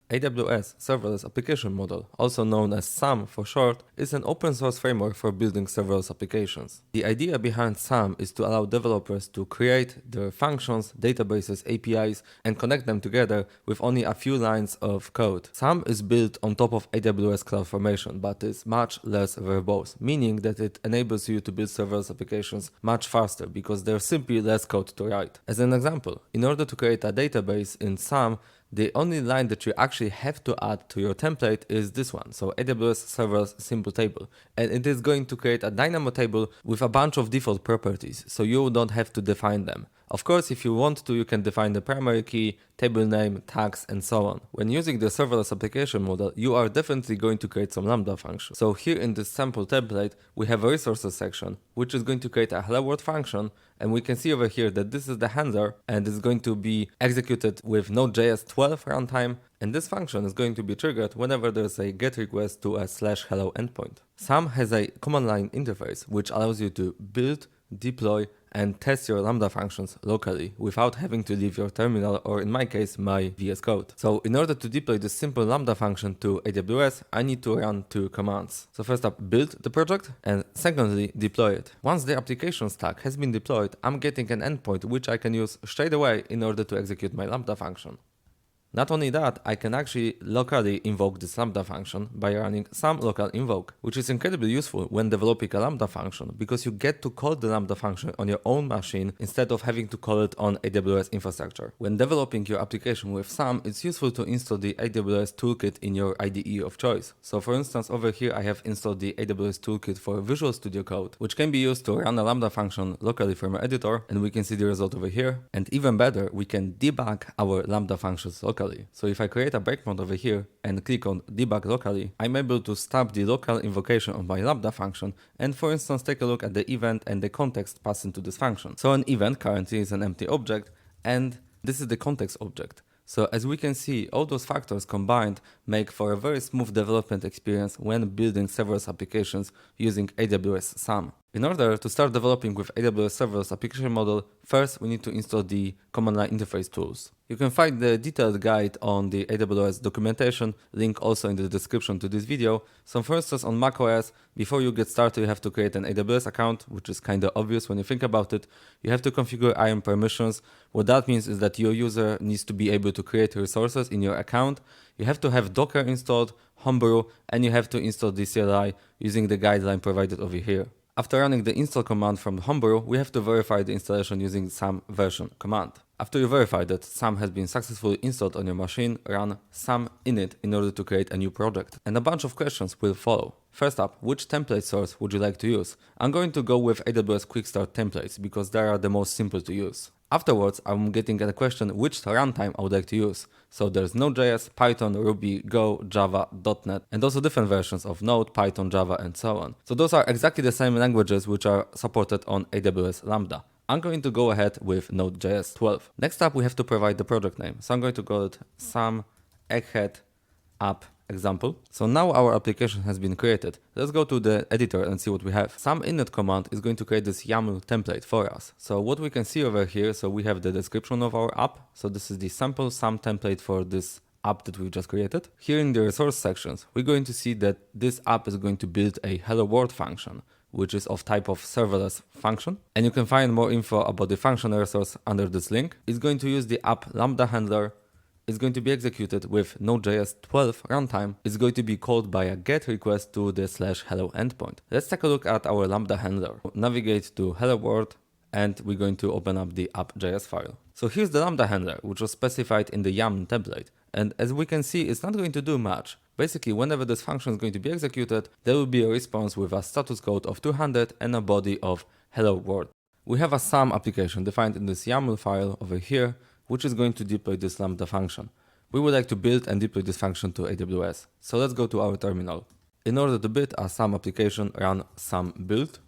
AWS Serverless Application Model, also known as SAM for short, is an open source framework for building serverless applications. The idea behind SAM is to allow developers to create their functions, databases, APIs, and connect them together with only a few lines of code. SAM is built on top of AWS CloudFormation, but is much less verbose, meaning that it enables you to build serverless applications much faster because there's simply less code to write. As an example, in order to create a database in SAM, the only line that you actually have to add to your template is this one, so AWS Serverless Simple Table, and it is going to create a dynamo table with a bunch of default properties, so you don't have to define them. Of course, if you want to, you can define the primary key, table name, tags, and so on. When using the serverless application model, you are definitely going to create some lambda function. So here in this sample template, we have a resources section, which is going to create a hello world function. And we can see over here that this is the handler and it's going to be executed with Node.js 12 runtime. And this function is going to be triggered whenever there's a GET request to a /hello endpoint. SAM has a command line interface, which allows you to build, deploy, and test your Lambda functions locally without having to leave your terminal, or in my case, my VS Code. So in order to deploy this simple Lambda function to AWS, I need to run two commands. So first up, build the project, and secondly, deploy it. Once the application stack has been deployed, I'm getting an endpoint which I can use straight away in order to execute my Lambda function. Not only that, I can actually locally invoke this Lambda function by running some local invoke, which is incredibly useful when developing a Lambda function because you get to call the Lambda function on your own machine instead of having to call it on AWS infrastructure. When developing your application with SAM, it's useful to install the AWS toolkit in your IDE of choice. So for instance, over here I have installed the AWS toolkit for Visual Studio Code, which can be used to run a Lambda function locally from our editor, and we can see the result over here. And even better, we can debug our Lambda functions locally. So if I create a breakpoint over here and click on debug locally, I'm able to stop the local invocation of my Lambda function and for instance take a look at the event and the context passed into this function. So an event currently is an empty object and this is the context object. So as we can see, all those factors combined make for a very smooth development experience when building serverless applications using AWS SAM. In order to start developing with AWS Serverless Application Model, first we need to install the command line interface tools. You can find the detailed guide on the AWS documentation, link also in the description to this video. So for instance on macOS, before you get started you have to create an AWS account, which is kind of obvious when you think about it. You have to configure IAM permissions. What that means is that your user needs to be able to create resources in your account. You have to have Docker installed, Homebrew, and you have to install the CLI using the guideline provided over here. After running the install command from Homebrew, we have to verify the installation using SAM version command. After you verify that SAM has been successfully installed on your machine, run SAM init in order to create a new project. And a bunch of questions will follow. First up, which template source would you like to use? I'm going to go with AWS Quick Start templates because they are the most simple to use. Afterwards, I'm getting a question which runtime I would like to use. So there's Node.js, Python, Ruby, Go, Java, .NET, and also different versions of Node, Python, Java, and so on. So those are exactly the same languages which are supported on AWS Lambda. I'm going to go ahead with Node.js 12. Next up, we have to provide the project name. So I'm going to call it SAM Egghead App Example. So now our application has been created. Let's go to the editor and see what we have. SAM init command is going to create this YAML template for us. So what we can see over here, so we have the description of our app. So this is the sample SAM template for this app that we've just created. Here in the resource sections, we're going to see that this app is going to build a hello world function, which is of type of serverless function. And you can find more info about the function resource under this link. It's going to use the app lambda handler. It's going to be executed with Node.js 12 runtime. It's going to be called by a GET request to the /hello endpoint. Let's take a look at our Lambda handler. Navigate to hello world and we're going to open up the app.js file. So here's the Lambda handler, which was specified in the YAML template. And as we can see, it's not going to do much. Basically, whenever this function is going to be executed, there will be a response with a status code of 200 and a body of hello world. We have a SAM application defined in this YAML file over here, which is going to deploy this Lambda function. We would like to build and deploy this function to AWS. So let's go to our terminal. In order to build a SAM application, run SAM build.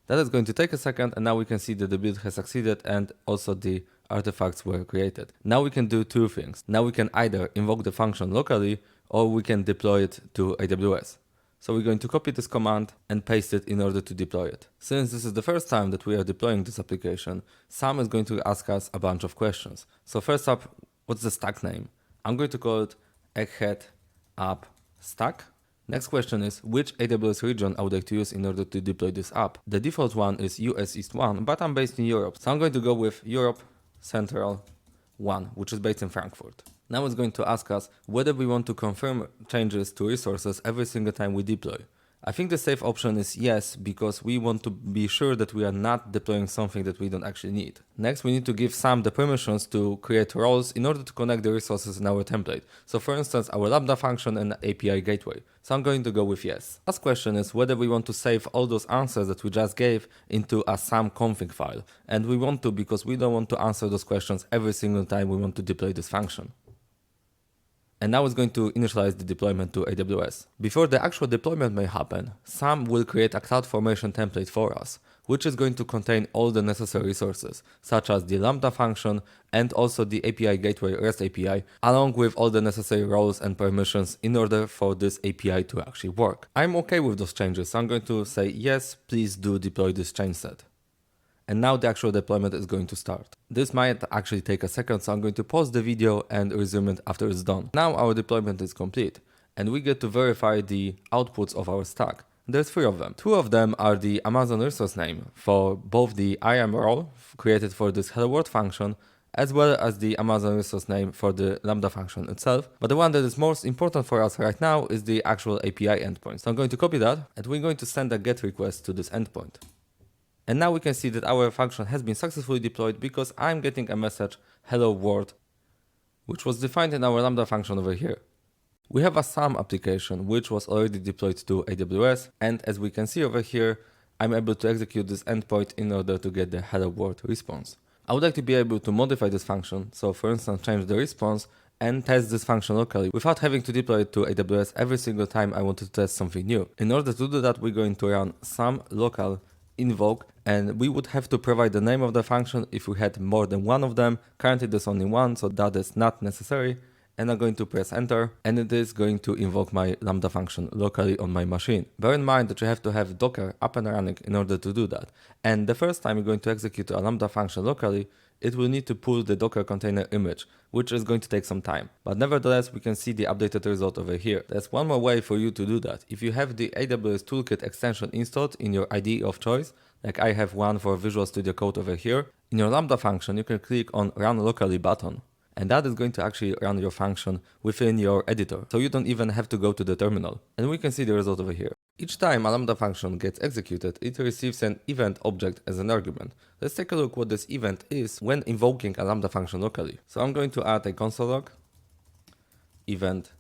That is going to take a second, and now we can see that the build has succeeded and also the artifacts were created. Now we can do two things. Now we can either invoke the function locally or we can deploy it to AWS. So we're going to copy this command and paste it in order to deploy it. Since this is the first time that we are deploying this application, SAM is going to ask us a bunch of questions. So first up, what's the stack name? I'm going to call it egghead app stack. Next question is, which AWS region I would like to use in order to deploy this app? The default one is US East 1, but I'm based in Europe. So I'm going to go with Europe Central 1, which is based in Frankfurt. Now it's going to ask us whether we want to confirm changes to resources every single time we deploy. I think the safe option is yes, because we want to be sure that we are not deploying something that we don't actually need. Next, we need to give Sam the permissions to create roles in order to connect the resources in our template. So for instance, our lambda function and API gateway. So I'm going to go with yes. Last question is whether we want to save all those answers that we just gave into a Sam config file. And we want to, because we don't want to answer those questions every single time we want to deploy this function. And now it's going to initialize the deployment to AWS. Before the actual deployment may happen, Sam will create a CloudFormation template for us, which is going to contain all the necessary resources, such as the Lambda function and also the API gateway REST API, along with all the necessary roles and permissions in order for this API to actually work. I'm okay with those changes, so I'm going to say yes, please do deploy this change set. And now the actual deployment is going to start. This might actually take a second, so I'm going to pause the video and resume it after it's done. Now our deployment is complete, and we get to verify the outputs of our stack. There's 3 of them. 2 of them are the Amazon resource name for both the IAM role created for this hello world function, as well as the Amazon resource name for the Lambda function itself. But the one that is most important for us right now is the actual API endpoint. So I'm going to copy that, and we're going to send a GET request to this endpoint. And now we can see that our function has been successfully deployed because I'm getting a message, hello world, which was defined in our Lambda function over here. We have a SAM application, which was already deployed to AWS. And as we can see over here, I'm able to execute this endpoint in order to get the hello world response. I would like to be able to modify this function. So for instance, change the response and test this function locally without having to deploy it to AWS every single time I want to test something new. In order to do that, we're going to run SAM local invoke, and we would have to provide the name of the function if we had more than one of them. Currently there's only one, so that is not necessary. And I'm going to press enter, and it is going to invoke my Lambda function locally on my machine. Bear in mind that you have to have Docker up and running in order to do that. And the first time you're going to execute a Lambda function locally, it will need to pull the Docker container image, which is going to take some time. But nevertheless, we can see the updated result over here. There's one more way for you to do that. If you have the AWS Toolkit extension installed in your IDE of choice, like I have one for Visual Studio Code over here, in your Lambda function, you can click on Run Locally button. And that is going to actually run your function within your editor. So you don't even have to go to the terminal. And we can see the result over here. Each time a Lambda function gets executed, it receives an event object as an argument. Let's take a look what this event is when invoking a Lambda function locally. So I'm going to add a console log, event,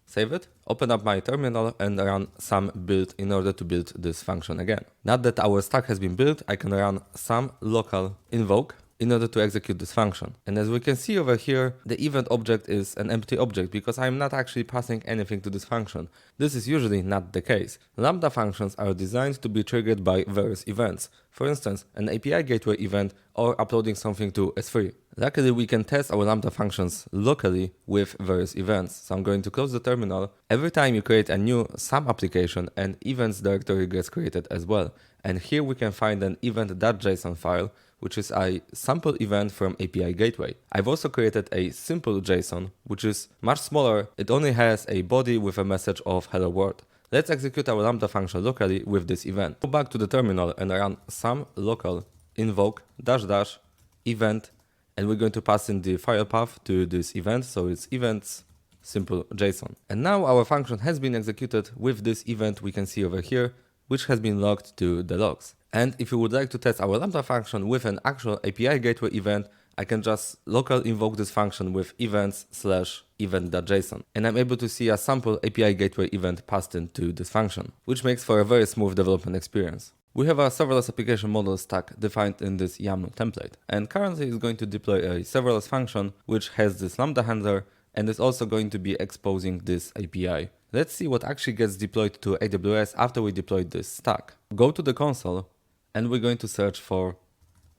save it, open up my terminal and run SAM build in order to build this function again. Now that our stack has been built, I can run SAM local invoke in order to execute this function. And as we can see over here, the event object is an empty object because I'm not actually passing anything to this function. This is usually not the case. Lambda functions are designed to be triggered by various events. For instance, an API gateway event or uploading something to S3. Luckily, we can test our Lambda functions locally with various events. So I'm going to close the terminal. Every time you create a new SAM application, an events directory gets created as well. And here we can find an event.json file, which is a sample event from API gateway. I've also created a simple JSON, which is much smaller. It only has a body with a message of hello world. Let's execute our Lambda function locally with this event. Go back to the terminal and run SAM local invoke -- event, and we're going to pass in the file path to this event. So it's events simple JSON. And now our function has been executed with this event we can see over here, which has been logged to the logs. And if you would like to test our Lambda function with an actual API gateway event, I can just local invoke this function with events/event.json. And I'm able to see a sample API gateway event passed into this function, which makes for a very smooth development experience. We have a serverless application model stack defined in this YAML template. And currently it's going to deploy a serverless function, which has this Lambda handler and is also going to be exposing this API. Let's see what actually gets deployed to AWS after we deploy this stack. Go to the console and we're going to search for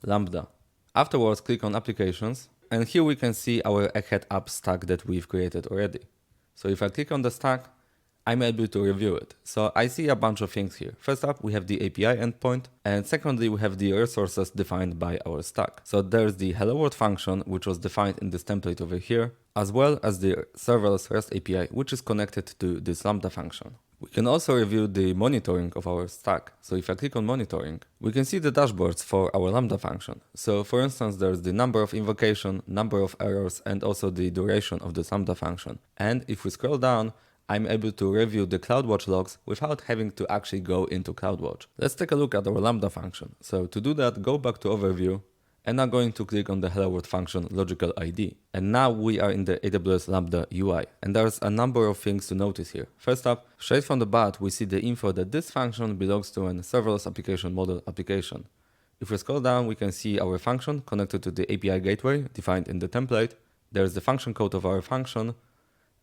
Lambda. Afterwards, click on Applications, and here we can see our Egghead app stack that we've created already. So if I click on the stack, I'm able to review it. So I see a bunch of things here. First up, we have the API endpoint, and secondly, we have the resources defined by our stack. So there's the hello world function, which was defined in this template over here, as well as the serverless REST API, which is connected to this lambda function. We can also review the monitoring of our stack. So if I click on monitoring, we can see the dashboards for our lambda function. So for instance, there's the number of invocation, number of errors, and also the duration of this lambda function. And if we scroll down, I'm able to review the CloudWatch logs without having to actually go into CloudWatch. Let's take a look at our lambda function. So to do that, go back to overview, and I'm going to click on the hello world function logical ID. And now we are in the AWS Lambda UI. And there's a number of things to notice here. First up, straight from the bat, we see the info that this function belongs to a serverless application model application. If we scroll down, we can see our function connected to the API gateway defined in the template. There's the function code of our function.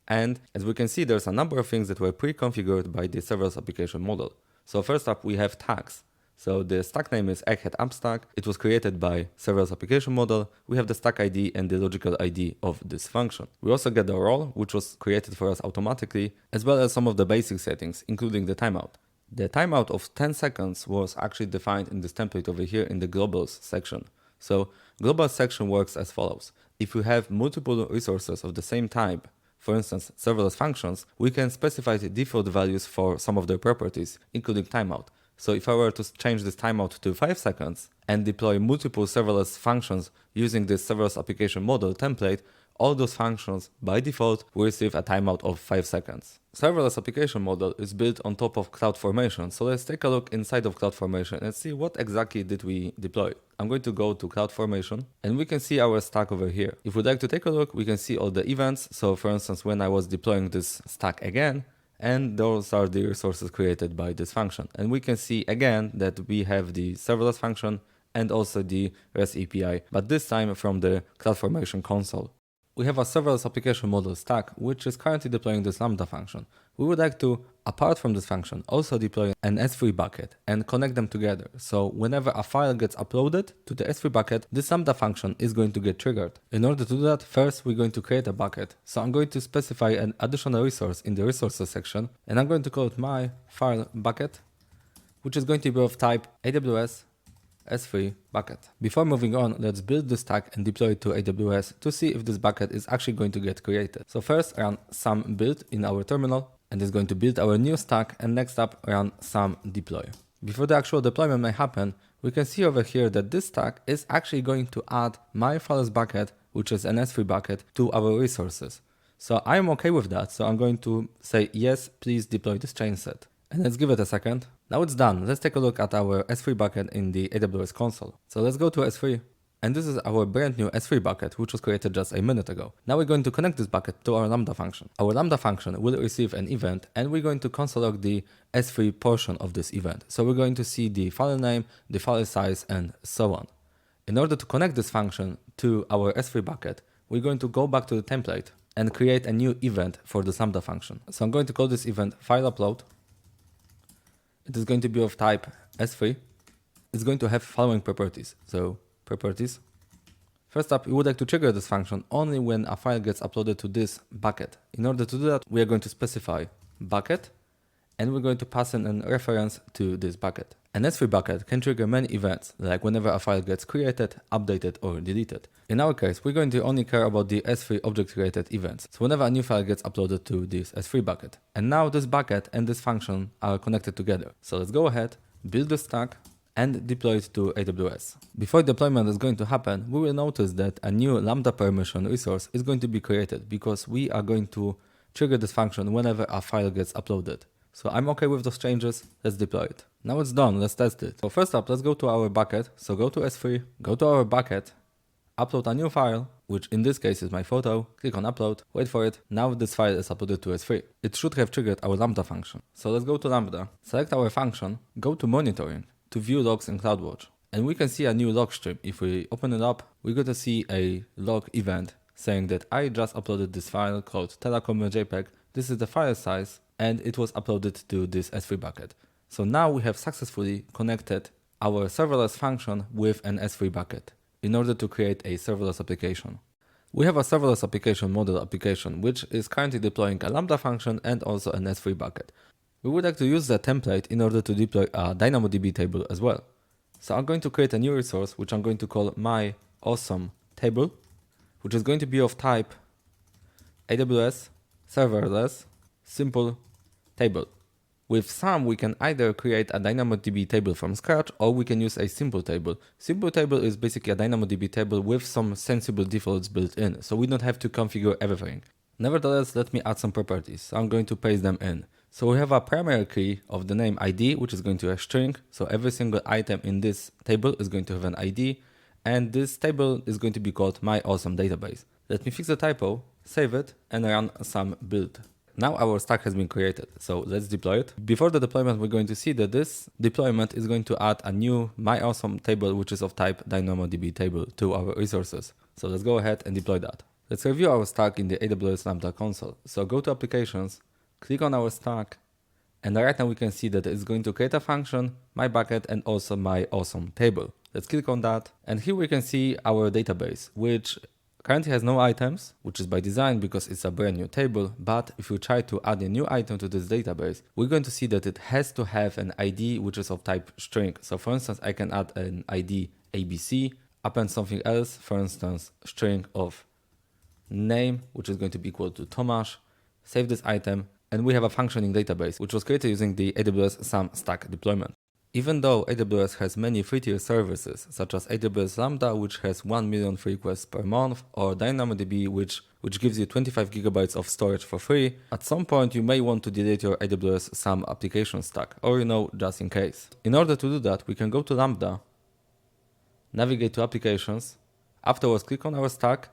And as we can see, there's a number of things that were pre-configured by the serverless application model. So first up, we have tags. So the stack name is egghead appstack. It was created by serverless application model. We have the stack ID and the logical ID of this function. We also get the role, which was created for us automatically, as well as some of the basic settings, including the timeout. The timeout of 10 seconds was actually defined in this template over here in the globals section. So global section works as follows. If we have multiple resources of the same type, for instance, serverless functions, we can specify the default values for some of their properties, including timeout. So if I were to change this timeout to 5 seconds and deploy multiple serverless functions using this serverless application model template, all those functions by default will receive a timeout of 5 seconds. Serverless application model is built on top of CloudFormation. So let's take a look inside of CloudFormation and see what exactly did we deploy. I'm going to go to CloudFormation and we can see our stack over here. If we'd like to take a look, we can see all the events. So for instance, when I was deploying this stack again, and those are the resources created by this function. And we can see again that we have the serverless function and also the REST API, but this time from the CloudFormation console. We have a serverless application model stack, which is currently deploying this lambda function. We would like to, apart from this function, also deploy an S3 bucket and connect them together. So whenever a file gets uploaded to the S3 bucket, this lambda function is going to get triggered. In order to do that, first we're going to create a bucket. So I'm going to specify an additional resource in the resources section, and I'm going to call it my file bucket, which is going to be of type AWS S3 bucket. Before moving on, let's build the stack and deploy it to AWS to see if this bucket is actually going to get created. So first run some build in our terminal, and it's going to build our new stack, and next up run some deploy. Before the actual deployment may happen, we can see over here that this stack is actually going to add my files bucket, which is an S3 bucket, to our resources. So I'm okay with that. So I'm going to say, yes, please deploy this chain set. And let's give it a second. Now it's done. Let's take a look at our S3 bucket in the AWS console. So let's go to S3. And this is our brand new S3 bucket, which was created just a minute ago. Now we're going to connect this bucket to our lambda function. Our lambda function will receive an event, and we're going to console log the S3 portion of this event. So we're going to see the file name, the file size, and so on. In order to connect this function to our S3 bucket, we're going to go back to the template and create a new event for this lambda function. So I'm going to call this event file upload. It is going to be of type S3. It's going to have following properties. So properties. First up, we would like to trigger this function only when a file gets uploaded to this bucket. In order to do that, we are going to specify bucket, and we're going to pass in a reference to this bucket. An S3 bucket can trigger many events, like whenever a file gets created, updated, or deleted. In our case, we're going to only care about the S3 object-related events, so whenever a new file gets uploaded to this S3 bucket. And now this bucket and this function are connected together. So let's go ahead, build the stack, and deploy it to AWS. Before deployment is going to happen, we will notice that a new lambda permission resource is going to be created because we are going to trigger this function whenever a file gets uploaded. So I'm okay with those changes. Let's deploy it. Now it's done. Let's test it. So first up, let's go to our bucket. So go to S3, go to our bucket, upload a new file, which in this case is my photo. Click on upload, wait for it. Now this file is uploaded to S3. It should have triggered our lambda function. So let's go to lambda, select our function, go to monitoring to view logs in CloudWatch. And we can see a new log stream. If we open it up, we're going to see a log event saying that I just uploaded this file called telecom.jpg. This is the file size, and it was uploaded to this S3 bucket. So now we have successfully connected our serverless function with an S3 bucket in order to create a serverless application. We have a serverless application model application, which is currently deploying a lambda function and also an S3 bucket. We would like to use that template in order to deploy a dynamodb table as well. So I'm going to create a new resource, which I'm going to call my awesome table, which is going to be of type AWS serverless simple table. With SAM, we can either create a DynamoDB table from scratch, or we can use a simple table. Simple table is basically a DynamoDB table with some sensible defaults built in, so we don't have to configure everything. Nevertheless, let me add some properties. So I'm going to paste them in. So we have a primary key of the name ID, which is going to be a string. So every single item in this table is going to have an ID, and this table is going to be called my awesome database. Let me fix the typo, save it, and run some build. Now our stack has been created, so let's deploy it. Before the deployment, we're going to see that this deployment is going to add a new my awesome table, which is of type dynamodb table, to our resources. So let's go ahead and deploy that. Let's review our stack in the AWS Lambda console. So go to applications, click on our stack, and right now we can see that it's going to create a function, my bucket, and also my awesome table. Let's click on that, and here we can see our database, which currently has no items, which is by design because it's a brand new table. But if we try to add a new item to this database, we're going to see that it has to have an ID which is of type string. So for instance, I can add an ID ABC, append something else, for instance, string of name, which is going to be equal to Tomasz, save this item, and we have a functioning database, which was created using the AWS SAM stack deployment. Even though AWS has many free-tier services, such as AWS Lambda, which has 1 million free requests per month, or DynamoDB, which gives you 25 gigabytes of storage for free, at some point you may want to delete your AWS SAM application stack, or just in case. In order to do that, we can go to Lambda, navigate to Applications, afterwards click on our stack,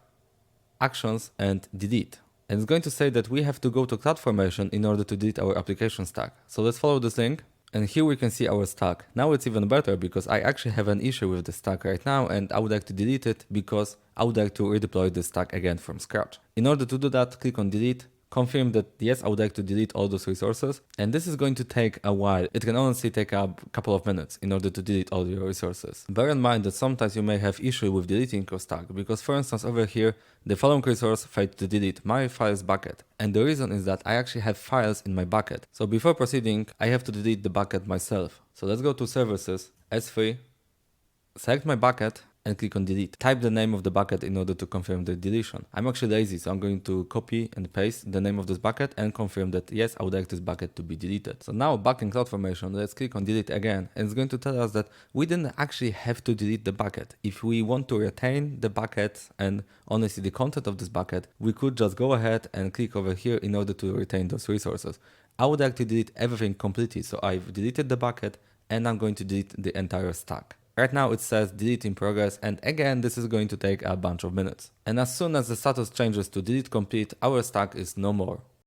Actions, and Delete. And it's going to say that we have to go to CloudFormation in order to delete our application stack. So let's follow this link. And here we can see our stack. Now it's even better because I actually have an issue with the stack right now, and I would like to delete it because I would like to redeploy the stack again from scratch. In order to do that, click on delete, confirm that yes, I would like to delete all those resources. And this is going to take a while. It can honestly take a couple of minutes in order to delete all your resources. Bear in mind that sometimes you may have issue with deleting your stack because, for instance, over here, the following resource failed to delete my files bucket. And the reason is that I actually have files in my bucket. So before proceeding, I have to delete the bucket myself. So let's go to Services, S3, select my bucket, and click on delete. Type the name of the bucket in order to confirm the deletion. I'm actually lazy, so I'm going to copy and paste the name of this bucket and confirm that yes, I would like this bucket to be deleted. So now back in CloudFormation, let's click on delete again, and it's going to tell us that we didn't actually have to delete the bucket. If we want to retain the bucket and honestly the content of this bucket, we could just go ahead and click over here in order to retain those resources. I would like to delete everything completely, so I've deleted the bucket and I'm going to delete the entire stack. Right now it says delete in progress, and again this is going to take a bunch of minutes. And as soon as the status changes to delete complete, our stack is no more.